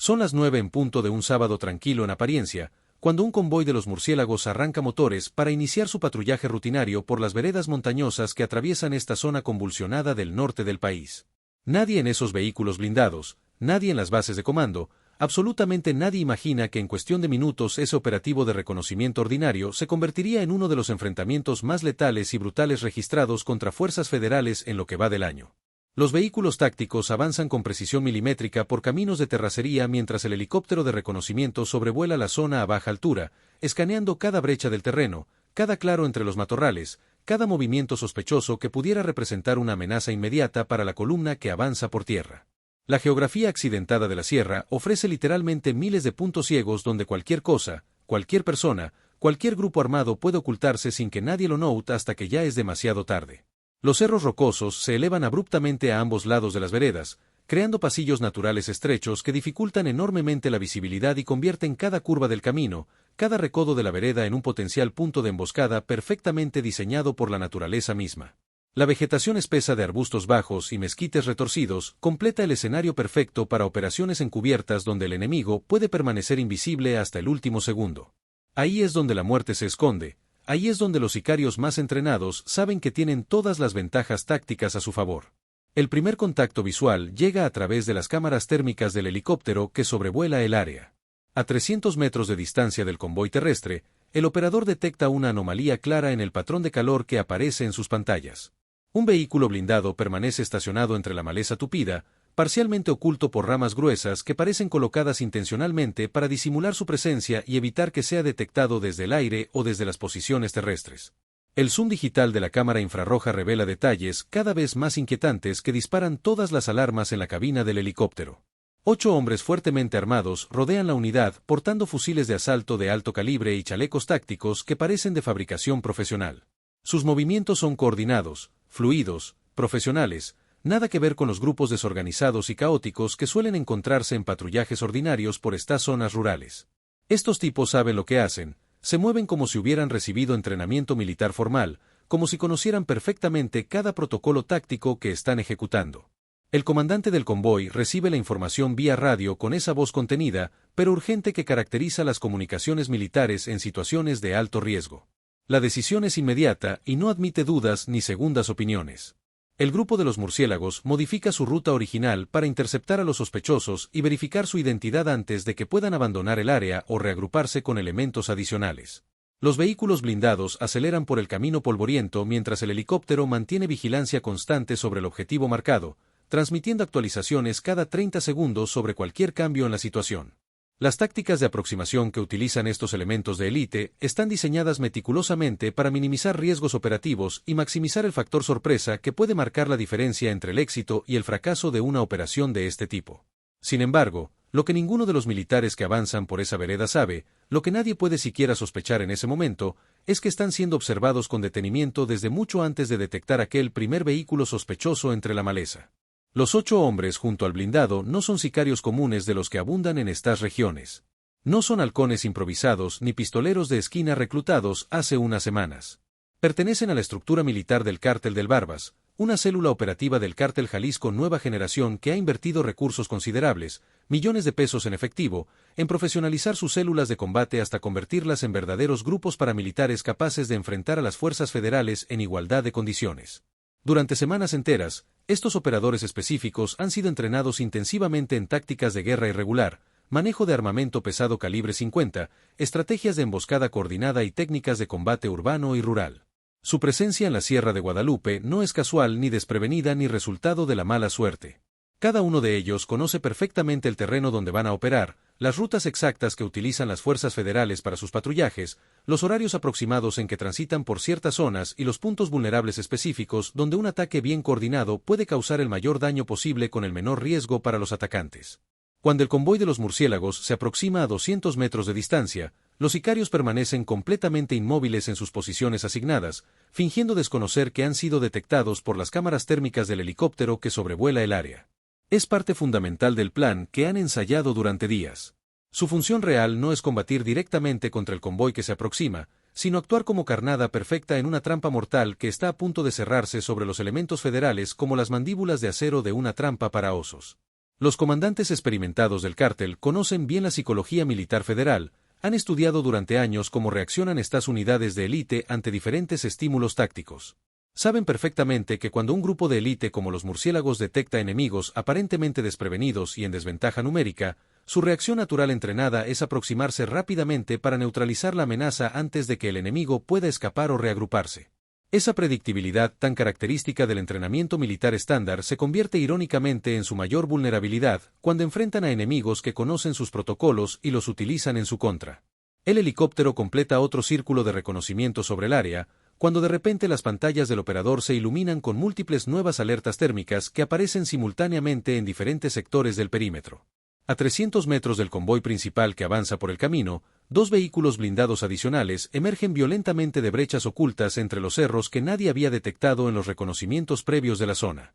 Son las 9 en punto de un sábado tranquilo en apariencia, cuando un convoy de los murciélagos arranca motores para iniciar su patrullaje rutinario por las veredas montañosas que atraviesan esta zona convulsionada del norte del país. Nadie en esos vehículos blindados, nadie en las bases de comando, absolutamente nadie imagina que en cuestión de minutos ese operativo de reconocimiento ordinario se convertiría en uno de los enfrentamientos más letales y brutales registrados contra fuerzas federales en lo que va del año. Los vehículos tácticos avanzan con precisión milimétrica por caminos de terracería mientras el helicóptero de reconocimiento sobrevuela la zona a baja altura, escaneando cada brecha del terreno, cada claro entre los matorrales, cada movimiento sospechoso que pudiera representar una amenaza inmediata para la columna que avanza por tierra. La geografía accidentada de la sierra ofrece literalmente miles de puntos ciegos donde cualquier cosa, cualquier persona, cualquier grupo armado puede ocultarse sin que nadie lo note hasta que ya es demasiado tarde. Los cerros rocosos se elevan abruptamente a ambos lados de las veredas, creando pasillos naturales estrechos que dificultan enormemente la visibilidad y convierten cada curva del camino, cada recodo de la vereda en un potencial punto de emboscada perfectamente diseñado por la naturaleza misma. La vegetación espesa de arbustos bajos y mezquites retorcidos completa el escenario perfecto para operaciones encubiertas donde el enemigo puede permanecer invisible hasta el último segundo. Ahí es donde la muerte se esconde. Ahí es donde los sicarios más entrenados saben que tienen todas las ventajas tácticas a su favor. El primer contacto visual llega a través de las cámaras térmicas del helicóptero que sobrevuela el área. A 300 metros de distancia del convoy terrestre, el operador detecta una anomalía clara en el patrón de calor que aparece en sus pantallas. Un vehículo blindado permanece estacionado entre la maleza tupida, parcialmente oculto por ramas gruesas que parecen colocadas intencionalmente para disimular su presencia y evitar que sea detectado desde el aire o desde las posiciones terrestres. El zoom digital de la cámara infrarroja revela detalles cada vez más inquietantes que disparan todas las alarmas en la cabina del helicóptero. 8 hombres fuertemente armados rodean la unidad portando fusiles de asalto de alto calibre y chalecos tácticos que parecen de fabricación profesional. Sus movimientos son coordinados, fluidos, profesionales, nada que ver con los grupos desorganizados y caóticos que suelen encontrarse en patrullajes ordinarios por estas zonas rurales. Estos tipos saben lo que hacen, se mueven como si hubieran recibido entrenamiento militar formal, como si conocieran perfectamente cada protocolo táctico que están ejecutando. El comandante del convoy recibe la información vía radio con esa voz contenida, pero urgente que caracteriza las comunicaciones militares en situaciones de alto riesgo. La decisión es inmediata y no admite dudas ni segundas opiniones. El grupo de los murciélagos modifica su ruta original para interceptar a los sospechosos y verificar su identidad antes de que puedan abandonar el área o reagruparse con elementos adicionales. Los vehículos blindados aceleran por el camino polvoriento mientras el helicóptero mantiene vigilancia constante sobre el objetivo marcado, transmitiendo actualizaciones cada 30 segundos sobre cualquier cambio en la situación. Las tácticas de aproximación que utilizan estos elementos de élite están diseñadas meticulosamente para minimizar riesgos operativos y maximizar el factor sorpresa que puede marcar la diferencia entre el éxito y el fracaso de una operación de este tipo. Sin embargo, lo que ninguno de los militares que avanzan por esa vereda sabe, lo que nadie puede siquiera sospechar en ese momento, es que están siendo observados con detenimiento desde mucho antes de detectar aquel primer vehículo sospechoso entre la maleza. Los 8 hombres junto al blindado no son sicarios comunes de los que abundan en estas regiones. No son halcones improvisados ni pistoleros de esquina reclutados hace unas semanas. Pertenecen a la estructura militar del Cártel del Barbas, una célula operativa del Cártel Jalisco Nueva Generación que ha invertido recursos considerables, millones de pesos en efectivo, en profesionalizar sus células de combate hasta convertirlas en verdaderos grupos paramilitares capaces de enfrentar a las fuerzas federales en igualdad de condiciones. Durante semanas enteras, estos operadores específicos han sido entrenados intensivamente en tácticas de guerra irregular, manejo de armamento pesado calibre 50, estrategias de emboscada coordinada y técnicas de combate urbano y rural. Su presencia en la Sierra de Guadalupe no es casual ni desprevenida ni resultado de la mala suerte. Cada uno de ellos conoce perfectamente el terreno donde van a operar, las rutas exactas que utilizan las fuerzas federales para sus patrullajes, los horarios aproximados en que transitan por ciertas zonas y los puntos vulnerables específicos donde un ataque bien coordinado puede causar el mayor daño posible con el menor riesgo para los atacantes. Cuando el convoy de los murciélagos se aproxima a 200 metros de distancia, los sicarios permanecen completamente inmóviles en sus posiciones asignadas, fingiendo desconocer que han sido detectados por las cámaras térmicas del helicóptero que sobrevuela el área. Es parte fundamental del plan que han ensayado durante días. Su función real no es combatir directamente contra el convoy que se aproxima, sino actuar como carnada perfecta en una trampa mortal que está a punto de cerrarse sobre los elementos federales como las mandíbulas de acero de una trampa para osos. Los comandantes experimentados del cártel conocen bien la psicología militar federal, han estudiado durante años cómo reaccionan estas unidades de élite ante diferentes estímulos tácticos. Saben perfectamente que cuando un grupo de élite como los murciélagos detecta enemigos aparentemente desprevenidos y en desventaja numérica, su reacción natural entrenada es aproximarse rápidamente para neutralizar la amenaza antes de que el enemigo pueda escapar o reagruparse. Esa predictibilidad tan característica del entrenamiento militar estándar se convierte irónicamente en su mayor vulnerabilidad cuando enfrentan a enemigos que conocen sus protocolos y los utilizan en su contra. El helicóptero completa otro círculo de reconocimiento sobre el área, cuando de repente las pantallas del operador se iluminan con múltiples nuevas alertas térmicas que aparecen simultáneamente en diferentes sectores del perímetro. A 300 metros del convoy principal que avanza por el camino, 2 vehículos blindados adicionales emergen violentamente de brechas ocultas entre los cerros que nadie había detectado en los reconocimientos previos de la zona.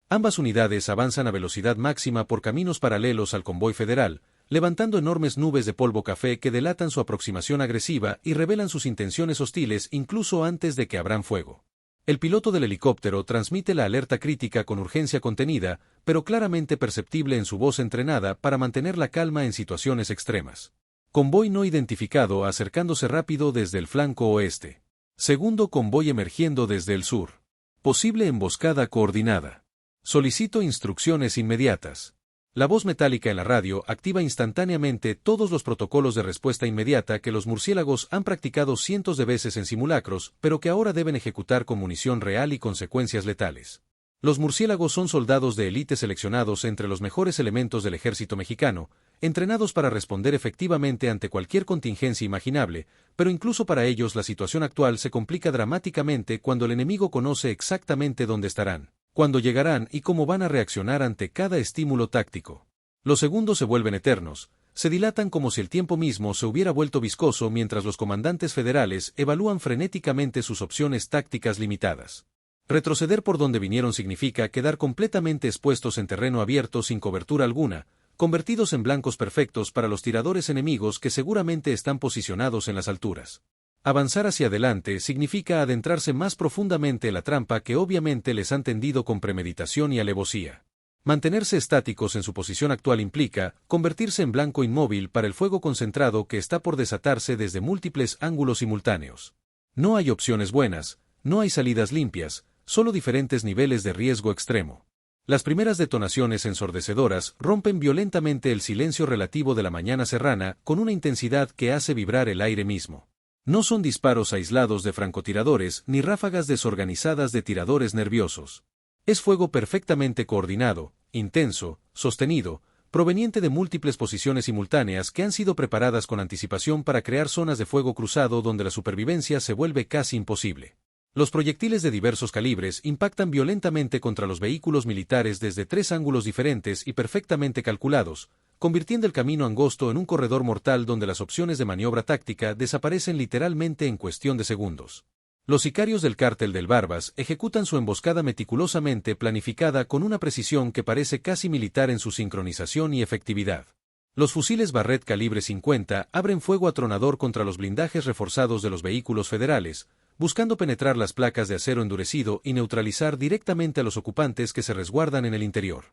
Ambas unidades avanzan a velocidad máxima por caminos paralelos al convoy federal, levantando enormes nubes de polvo café que delatan su aproximación agresiva y revelan sus intenciones hostiles incluso antes de que abran fuego. El piloto del helicóptero transmite la alerta crítica con urgencia contenida, pero claramente perceptible en su voz entrenada para mantener la calma en situaciones extremas. Convoy no identificado acercándose rápido desde el flanco oeste. Segundo convoy emergiendo desde el sur. Posible emboscada coordinada. Solicito instrucciones inmediatas. La voz metálica en la radio activa instantáneamente todos los protocolos de respuesta inmediata que los murciélagos han practicado cientos de veces en simulacros, pero que ahora deben ejecutar con munición real y consecuencias letales. Los murciélagos son soldados de élite seleccionados entre los mejores elementos del ejército mexicano, entrenados para responder efectivamente ante cualquier contingencia imaginable, pero incluso para ellos la situación actual se complica dramáticamente cuando el enemigo conoce exactamente dónde estarán, cuándo llegarán y cómo van a reaccionar ante cada estímulo táctico. Los segundos se vuelven eternos, se dilatan como si el tiempo mismo se hubiera vuelto viscoso mientras los comandantes federales evalúan frenéticamente sus opciones tácticas limitadas. Retroceder por donde vinieron significa quedar completamente expuestos en terreno abierto sin cobertura alguna, convertidos en blancos perfectos para los tiradores enemigos que seguramente están posicionados en las alturas. Avanzar hacia adelante significa adentrarse más profundamente en la trampa que obviamente les han tendido con premeditación y alevosía. Mantenerse estáticos en su posición actual implica convertirse en blanco inmóvil para el fuego concentrado que está por desatarse desde múltiples ángulos simultáneos. No hay opciones buenas, no hay salidas limpias, solo diferentes niveles de riesgo extremo. Las primeras detonaciones ensordecedoras rompen violentamente el silencio relativo de la mañana serrana con una intensidad que hace vibrar el aire mismo. No son disparos aislados de francotiradores ni ráfagas desorganizadas de tiradores nerviosos. Es fuego perfectamente coordinado, intenso, sostenido, proveniente de múltiples posiciones simultáneas que han sido preparadas con anticipación para crear zonas de fuego cruzado donde la supervivencia se vuelve casi imposible. Los proyectiles de diversos calibres impactan violentamente contra los vehículos militares desde 3 ángulos diferentes y perfectamente calculados, convirtiendo el camino angosto en un corredor mortal donde las opciones de maniobra táctica desaparecen literalmente en cuestión de segundos. Los sicarios del cártel del Barbas ejecutan su emboscada meticulosamente planificada con una precisión que parece casi militar en su sincronización y efectividad. Los fusiles Barrett calibre 50 abren fuego atronador contra los blindajes reforzados de los vehículos federales, buscando penetrar las placas de acero endurecido y neutralizar directamente a los ocupantes que se resguardan en el interior.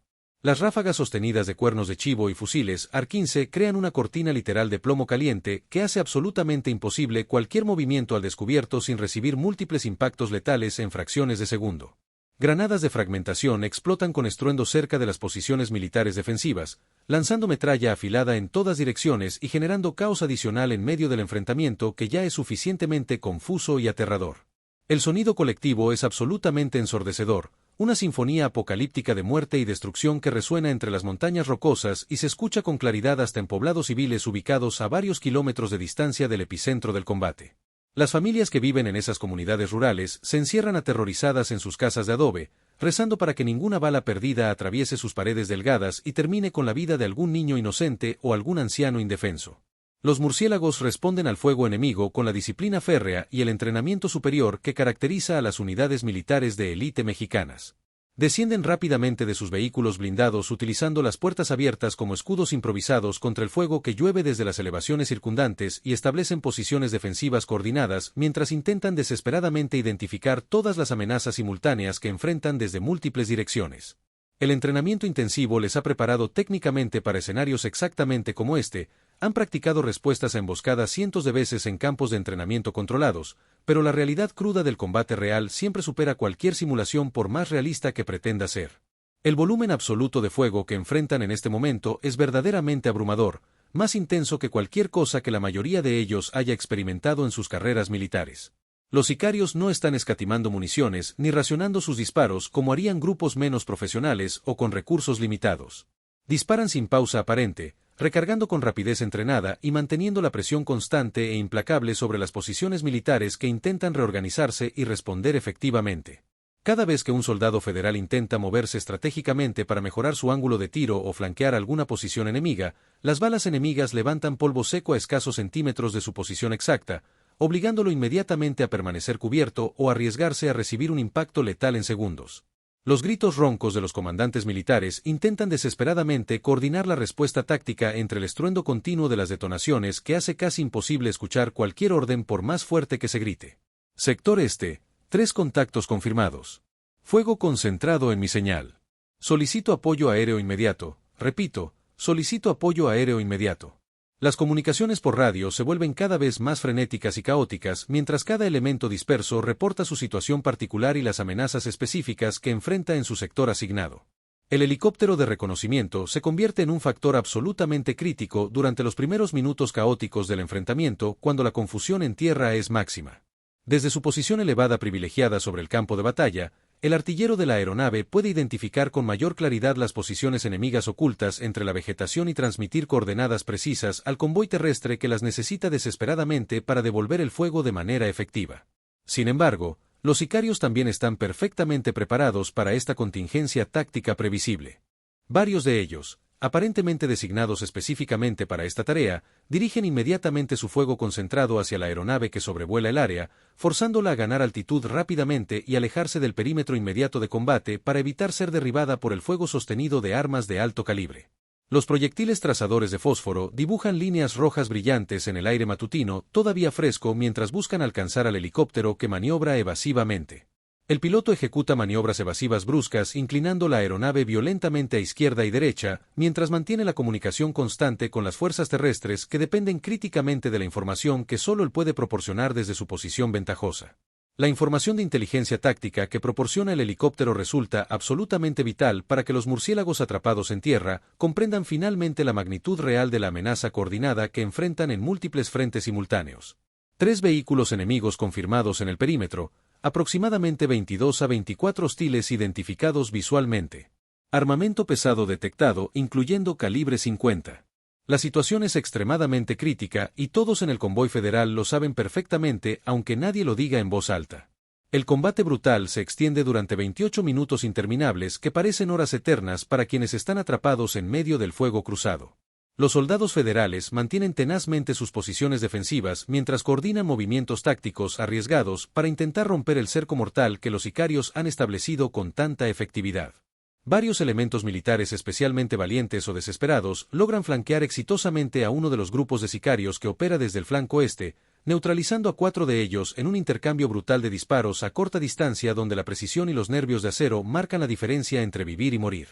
Las ráfagas sostenidas de cuernos de chivo y fusiles AR-15 crean una cortina literal de plomo caliente que hace absolutamente imposible cualquier movimiento al descubierto sin recibir múltiples impactos letales en fracciones de segundo. Granadas de fragmentación explotan con estruendo cerca de las posiciones militares defensivas, lanzando metralla afilada en todas direcciones y generando caos adicional en medio del enfrentamiento que ya es suficientemente confuso y aterrador. El sonido colectivo es absolutamente ensordecedor, una sinfonía apocalíptica de muerte y destrucción que resuena entre las montañas rocosas y se escucha con claridad hasta en poblados civiles ubicados a varios kilómetros de distancia del epicentro del combate. Las familias que viven en esas comunidades rurales se encierran aterrorizadas en sus casas de adobe, rezando para que ninguna bala perdida atraviese sus paredes delgadas y termine con la vida de algún niño inocente o algún anciano indefenso. Los murciélagos responden al fuego enemigo con la disciplina férrea y el entrenamiento superior que caracteriza a las unidades militares de élite mexicanas. Descienden rápidamente de sus vehículos blindados utilizando las puertas abiertas como escudos improvisados contra el fuego que llueve desde las elevaciones circundantes y establecen posiciones defensivas coordinadas mientras intentan desesperadamente identificar todas las amenazas simultáneas que enfrentan desde múltiples direcciones. El entrenamiento intensivo les ha preparado técnicamente para escenarios exactamente como este, han practicado respuestas a emboscadas cientos de veces en campos de entrenamiento controlados, pero la realidad cruda del combate real siempre supera cualquier simulación por más realista que pretenda ser. El volumen absoluto de fuego que enfrentan en este momento es verdaderamente abrumador, más intenso que cualquier cosa que la mayoría de ellos haya experimentado en sus carreras militares. Los sicarios no están escatimando municiones ni racionando sus disparos como harían grupos menos profesionales o con recursos limitados. Disparan sin pausa aparente, recargando con rapidez entrenada y manteniendo la presión constante e implacable sobre las posiciones militares que intentan reorganizarse y responder efectivamente. Cada vez que un soldado federal intenta moverse estratégicamente para mejorar su ángulo de tiro o flanquear alguna posición enemiga, las balas enemigas levantan polvo seco a escasos centímetros de su posición exacta, obligándolo inmediatamente a permanecer cubierto o arriesgarse a recibir un impacto letal en segundos. Los gritos roncos de los comandantes militares intentan desesperadamente coordinar la respuesta táctica entre el estruendo continuo de las detonaciones que hace casi imposible escuchar cualquier orden por más fuerte que se grite. Sector Este, 3 contactos confirmados. Fuego concentrado en mi señal. Solicito apoyo aéreo inmediato. Repito, solicito apoyo aéreo inmediato. Las comunicaciones por radio se vuelven cada vez más frenéticas y caóticas mientras cada elemento disperso reporta su situación particular y las amenazas específicas que enfrenta en su sector asignado. El helicóptero de reconocimiento se convierte en un factor absolutamente crítico durante los primeros minutos caóticos del enfrentamiento cuando la confusión en tierra es máxima. Desde su posición elevada privilegiada sobre el campo de batalla, el artillero de la aeronave puede identificar con mayor claridad las posiciones enemigas ocultas entre la vegetación y transmitir coordenadas precisas al convoy terrestre que las necesita desesperadamente para devolver el fuego de manera efectiva. Sin embargo, los sicarios también están perfectamente preparados para esta contingencia táctica previsible. Varios de ellos, aparentemente designados específicamente para esta tarea, dirigen inmediatamente su fuego concentrado hacia la aeronave que sobrevuela el área, forzándola a ganar altitud rápidamente y alejarse del perímetro inmediato de combate para evitar ser derribada por el fuego sostenido de armas de alto calibre. Los proyectiles trazadores de fósforo dibujan líneas rojas brillantes en el aire matutino todavía fresco mientras buscan alcanzar al helicóptero que maniobra evasivamente. El piloto ejecuta maniobras evasivas bruscas inclinando la aeronave violentamente a izquierda y derecha, mientras mantiene la comunicación constante con las fuerzas terrestres que dependen críticamente de la información que solo él puede proporcionar desde su posición ventajosa. La información de inteligencia táctica que proporciona el helicóptero resulta absolutamente vital para que los murciélagos atrapados en tierra comprendan finalmente la magnitud real de la amenaza coordinada que enfrentan en múltiples frentes simultáneos. 3 vehículos enemigos confirmados en el perímetro, aproximadamente 22 a 24 hostiles identificados visualmente. Armamento pesado detectado, incluyendo calibre 50. La situación es extremadamente crítica y todos en el convoy federal lo saben perfectamente aunque nadie lo diga en voz alta. El combate brutal se extiende durante 28 minutos interminables que parecen horas eternas para quienes están atrapados en medio del fuego cruzado. Los soldados federales mantienen tenazmente sus posiciones defensivas mientras coordinan movimientos tácticos arriesgados para intentar romper el cerco mortal que los sicarios han establecido con tanta efectividad. Varios elementos militares especialmente valientes o desesperados logran flanquear exitosamente a uno de los grupos de sicarios que opera desde el flanco este, neutralizando a 4 de ellos en un intercambio brutal de disparos a corta distancia donde la precisión y los nervios de acero marcan la diferencia entre vivir y morir.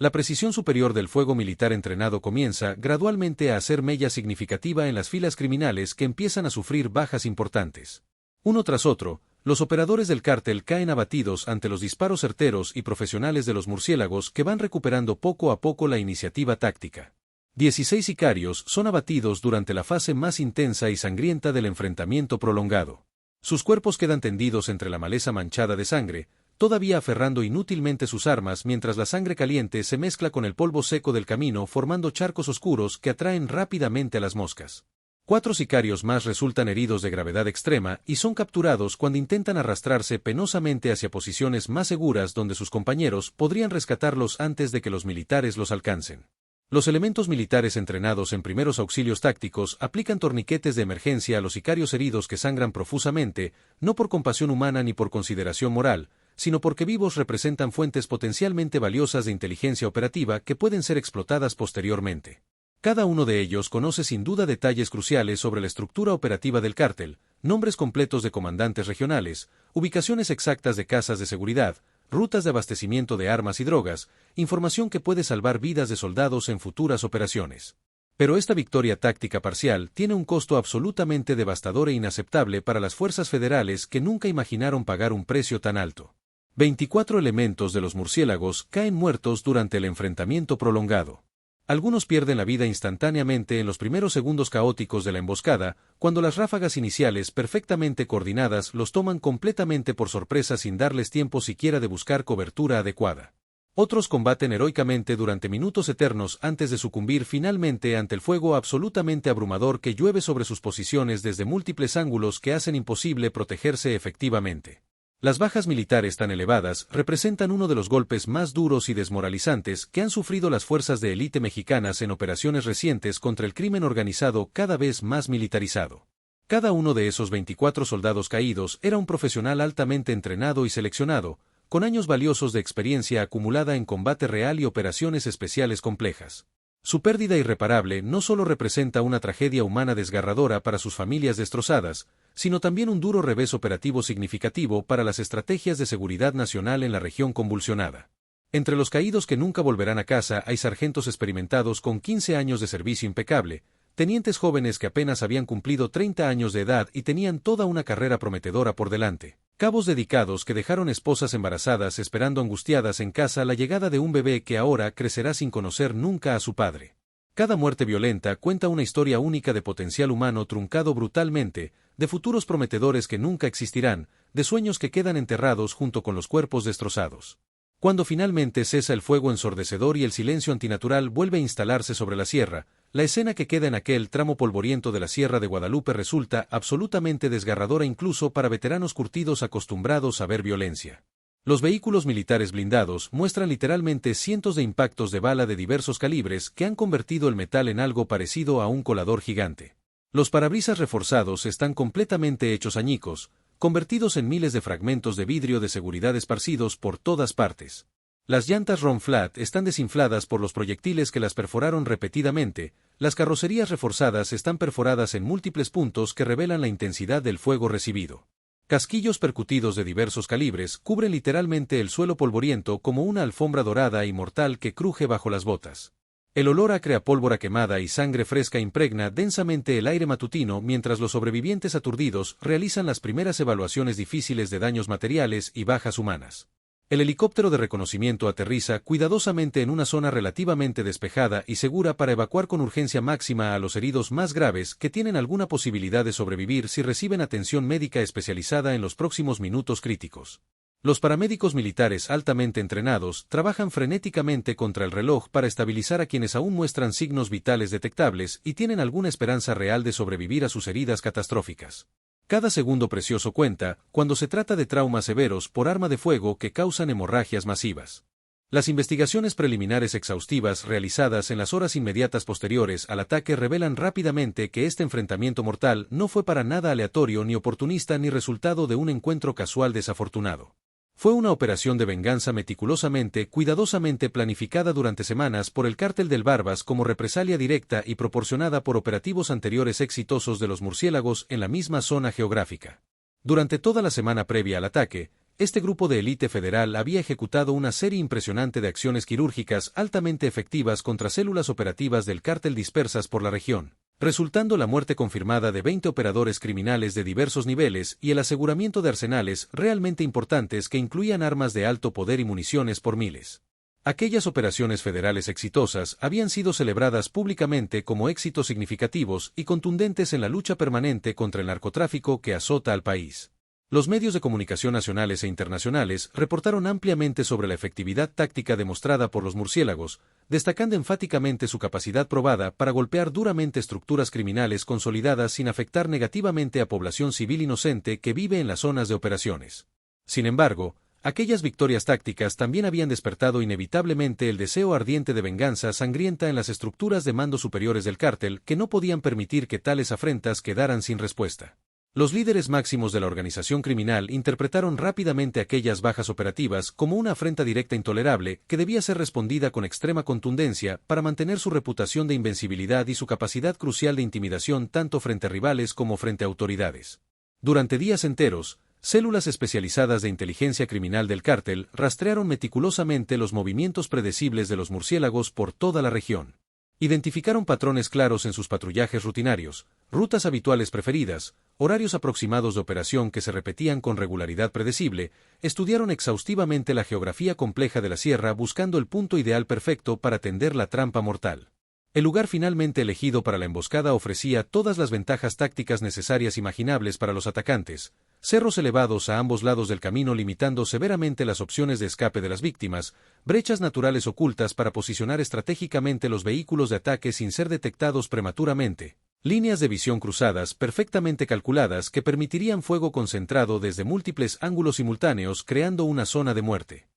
La precisión superior del fuego militar entrenado comienza gradualmente a hacer mella significativa en las filas criminales que empiezan a sufrir bajas importantes. Uno tras otro, los operadores del cártel caen abatidos ante los disparos certeros y profesionales de los murciélagos que van recuperando poco a poco la iniciativa táctica. 16 sicarios son abatidos durante la fase más intensa y sangrienta del enfrentamiento prolongado. Sus cuerpos quedan tendidos entre la maleza manchada de sangre, todavía aferrando inútilmente sus armas mientras la sangre caliente se mezcla con el polvo seco del camino formando charcos oscuros que atraen rápidamente a las moscas. 4 sicarios más resultan heridos de gravedad extrema y son capturados cuando intentan arrastrarse penosamente hacia posiciones más seguras donde sus compañeros podrían rescatarlos antes de que los militares los alcancen. Los elementos militares entrenados en primeros auxilios tácticos aplican torniquetes de emergencia a los sicarios heridos que sangran profusamente, no por compasión humana ni por consideración moral, sino porque vivos representan fuentes potencialmente valiosas de inteligencia operativa que pueden ser explotadas posteriormente. Cada uno de ellos conoce sin duda detalles cruciales sobre la estructura operativa del cártel, nombres completos de comandantes regionales, ubicaciones exactas de casas de seguridad, rutas de abastecimiento de armas y drogas, información que puede salvar vidas de soldados en futuras operaciones. Pero esta victoria táctica parcial tiene un costo absolutamente devastador e inaceptable para las fuerzas federales que nunca imaginaron pagar un precio tan alto. 24 elementos de los murciélagos caen muertos durante el enfrentamiento prolongado. Algunos pierden la vida instantáneamente en los primeros segundos caóticos de la emboscada, cuando las ráfagas iniciales perfectamente coordinadas los toman completamente por sorpresa sin darles tiempo siquiera de buscar cobertura adecuada. Otros combaten heroicamente durante minutos eternos antes de sucumbir finalmente ante el fuego absolutamente abrumador que llueve sobre sus posiciones desde múltiples ángulos que hacen imposible protegerse efectivamente. Las bajas militares tan elevadas representan uno de los golpes más duros y desmoralizantes que han sufrido las fuerzas de élite mexicanas en operaciones recientes contra el crimen organizado cada vez más militarizado. Cada uno de esos 24 soldados caídos era un profesional altamente entrenado y seleccionado, con años valiosos de experiencia acumulada en combate real y operaciones especiales complejas. Su pérdida irreparable no solo representa una tragedia humana desgarradora para sus familias destrozadas, sino también un duro revés operativo significativo para las estrategias de seguridad nacional en la región convulsionada. Entre los caídos que nunca volverán a casa hay sargentos experimentados con 15 años de servicio impecable, tenientes jóvenes que apenas habían cumplido 30 años de edad y tenían toda una carrera prometedora por delante. Cabos dedicados que dejaron esposas embarazadas esperando angustiadas en casa la llegada de un bebé que ahora crecerá sin conocer nunca a su padre. Cada muerte violenta cuenta una historia única de potencial humano truncado brutalmente, de futuros prometedores que nunca existirán, de sueños que quedan enterrados junto con los cuerpos destrozados. Cuando finalmente cesa el fuego ensordecedor y el silencio antinatural vuelve a instalarse sobre la sierra, la escena que queda en aquel tramo polvoriento de la Sierra de Guadalupe resulta absolutamente desgarradora incluso para veteranos curtidos acostumbrados a ver violencia. Los vehículos militares blindados muestran literalmente cientos de impactos de bala de diversos calibres que han convertido el metal en algo parecido a un colador gigante. Los parabrisas reforzados están completamente hechos añicos, convertidos en miles de fragmentos de vidrio de seguridad esparcidos por todas partes. Las llantas Ron Flat están desinfladas por los proyectiles que las perforaron repetidamente, las carrocerías reforzadas están perforadas en múltiples puntos que revelan la intensidad del fuego recibido. Casquillos percutidos de diversos calibres cubren literalmente el suelo polvoriento como una alfombra dorada y mortal que cruje bajo las botas. El olor acre a pólvora quemada y sangre fresca impregna densamente el aire matutino mientras los sobrevivientes aturdidos realizan las primeras evaluaciones difíciles de daños materiales y bajas humanas. El helicóptero de reconocimiento aterriza cuidadosamente en una zona relativamente despejada y segura para evacuar con urgencia máxima a los heridos más graves que tienen alguna posibilidad de sobrevivir si reciben atención médica especializada en los próximos minutos críticos. Los paramédicos militares altamente entrenados trabajan frenéticamente contra el reloj para estabilizar a quienes aún muestran signos vitales detectables y tienen alguna esperanza real de sobrevivir a sus heridas catastróficas. Cada segundo precioso cuenta cuando se trata de traumas severos por arma de fuego que causan hemorragias masivas. Las investigaciones preliminares exhaustivas realizadas en las horas inmediatas posteriores al ataque revelan rápidamente que este enfrentamiento mortal no fue para nada aleatorio ni oportunista ni resultado de un encuentro casual desafortunado. Fue una operación de venganza meticulosamente, cuidadosamente planificada durante semanas por el Cártel del Barbas como represalia directa y proporcionada por operativos anteriores exitosos de los murciélagos en la misma zona geográfica. Durante toda la semana previa al ataque, este grupo de élite federal había ejecutado una serie impresionante de acciones quirúrgicas altamente efectivas contra células operativas del cártel dispersas por la región, resultando la muerte confirmada de 20 operadores criminales de diversos niveles y el aseguramiento de arsenales realmente importantes que incluían armas de alto poder y municiones por miles. Aquellas operaciones federales exitosas habían sido celebradas públicamente como éxitos significativos y contundentes en la lucha permanente contra el narcotráfico que azota al país. Los medios de comunicación nacionales e internacionales reportaron ampliamente sobre la efectividad táctica demostrada por los murciélagos, destacando enfáticamente su capacidad probada para golpear duramente estructuras criminales consolidadas sin afectar negativamente a población civil inocente que vive en las zonas de operaciones. Sin embargo, aquellas victorias tácticas también habían despertado inevitablemente el deseo ardiente de venganza sangrienta en las estructuras de mando superiores del cártel que no podían permitir que tales afrentas quedaran sin respuesta. Los líderes máximos de la organización criminal interpretaron rápidamente aquellas bajas operativas como una afrenta directa intolerable que debía ser respondida con extrema contundencia para mantener su reputación de invencibilidad y su capacidad crucial de intimidación tanto frente a rivales como frente a autoridades. Durante días enteros, células especializadas de inteligencia criminal del cártel rastrearon meticulosamente los movimientos predecibles de los murciélagos por toda la región. Identificaron patrones claros en sus patrullajes rutinarios, rutas habituales preferidas, horarios aproximados de operación que se repetían con regularidad predecible, estudiaron exhaustivamente la geografía compleja de la sierra buscando el punto ideal perfecto para tender la trampa mortal. El lugar finalmente elegido para la emboscada ofrecía todas las ventajas tácticas necesarias imaginables para los atacantes: cerros elevados a ambos lados del camino limitando severamente las opciones de escape de las víctimas, brechas naturales ocultas para posicionar estratégicamente los vehículos de ataque sin ser detectados prematuramente, líneas de visión cruzadas perfectamente calculadas que permitirían fuego concentrado desde múltiples ángulos simultáneos creando una zona de muerte.